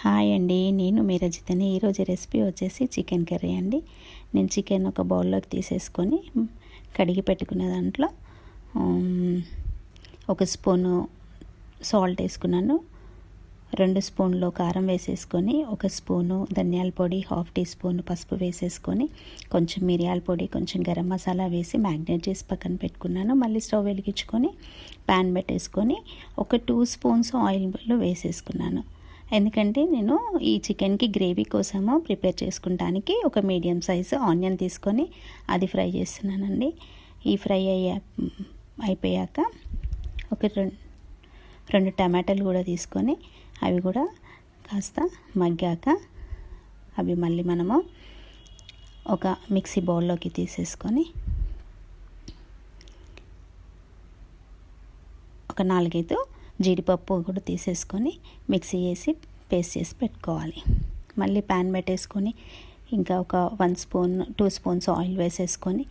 Hi అండి, నేను మీ రజితని. ఈరోజు రెసిపీ వచ్చేసి చికెన్ కర్రీ అండి. నేను చికెన్ ఒక బౌల్లోకి తీసేసుకొని కడిగి పెట్టుకున్న దాంట్లో ఒక స్పూను సాల్ట్ వేసుకున్నాను, 2 స్పూన్లు కారం వేసేసుకొని, 1 స్పూను ధనియాల పొడి, 1/2 టీ స్పూన్ పసుపు వేసేసుకొని, కొంచెం మిరియాల పొడి, కొంచెం గరం మసాలా వేసి మ్యాగ్నేట్ చేసి పక్కన పెట్టుకున్నాను. మళ్ళీ స్టవ్ వెలిగించుకొని ప్యాన్ పెట్టేసుకొని ఒక 2 స్పూన్స్ ఆయిల్ వేసేసుకున్నాను. ఎందుకంటే నేను ఈ చికెన్కి గ్రేవీ కోసము ప్రిపేర్ చేసుకుంటానికి ఒక మీడియం సైజు ఆనియన్ తీసుకొని అది ఫ్రై చేస్తున్నానండి. ఈ ఫ్రై అయిపోయాక ఒక 2 టమాటాలు కూడా తీసుకొని అవి కూడా కాస్త మగ్గాక అవి మళ్ళీ మనము ఒక మిక్సీ బౌల్లోకి తీసేసుకొని ఒక 4-5 జీడిపప్పు కూడా తీసేసుకొని మిక్సీ చేసి పేస్ట్ చేసి పెట్టుకోవాలి. మళ్ళీ ప్యాన్ పెట్టేసుకొని ఇంకా ఒక 2 స్పూన్స్ ఆయిల్ వేసేసుకొని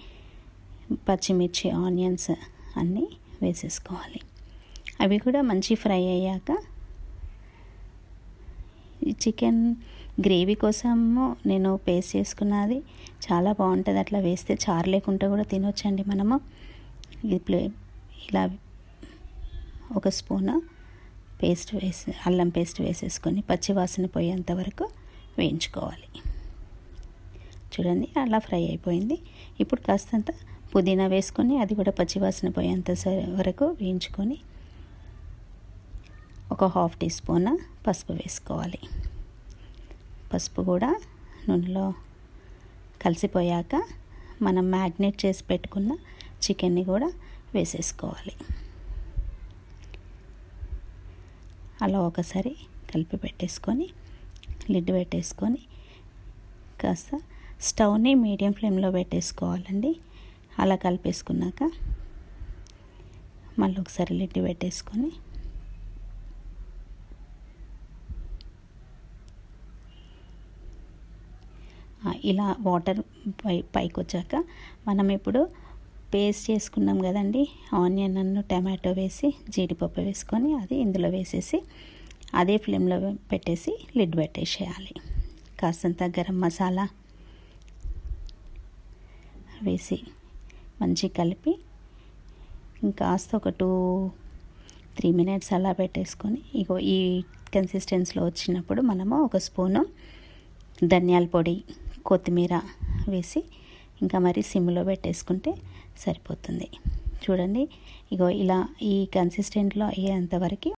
పచ్చిమిర్చి, ఆనియన్స్ అన్నీ వేసేసుకోవాలి. అవి కూడా మంచి ఫ్రై అయ్యాక ఈ చికెన్ గ్రేవీ కోసము నేను పేస్ట్ చేసుకున్నది చాలా బాగుంటుంది. అట్లా వేస్తే చారు లేకుండా కూడా తినొచ్చండి మనము. ఇలా 1 స్పూను అల్లం పేస్ట్ వేసేసుకొని పచ్చివాసన పోయేంత వరకు వేయించుకోవాలి. చూడండి, అలా ఫ్రై అయిపోయింది. ఇప్పుడు కాస్తంత పుదీనా వేసుకొని అది కూడా పచ్చివాసన పోయేంత వరకు వేయించుకొని ఒక 1/2 టీ స్పూన్ పసుపు వేసుకోవాలి. పసుపు కూడా నూనెలో కలిసిపోయాక మనం మ్యాగ్నేట్ చేసి పెట్టుకున్న చికెన్ని కూడా వేసేసుకోవాలి. అలా ఒకసారి కలిపి పెట్టేసుకొని లిడ్ పెట్టేసుకొని కాస్త స్టవ్ని మీడియం ఫ్లేమ్లో పెట్టేసుకోవాలండి. అలా కలిపేసుకున్నాక మళ్ళీ ఒకసారి లిడ్ పెట్టేసుకొని ఇలా వాటర్ పైకి వచ్చాక మనం ఇప్పుడు పేస్ట్ చేసుకున్నాం కదండి, ఆనియన్ టమాటో వేసి జీడిపప్పు వేసుకొని అది ఇందులో వేసేసి అదే ఫ్లేమ్లో పెట్టేసి లిడ్ పెట్టేసేయాలి. కాస్తంత గరం మసాలా వేసి మంచి కలిపి ఇంకాస్త ఒక 2-3 మినిట్స్ అలా పెట్టేసుకొని ఈ కన్సిస్టెన్సీలో వచ్చినప్పుడు మనము 1 స్పూను ధనియాల పొడి, కొత్తిమీర వేసి ఇంకా మరి సిమ్లో పెట్టేసుకుంటే సరిపోతుంది. చూడండి, ఇలా ఈ కన్సిస్టెంట్లో అయ్యేంతవరకు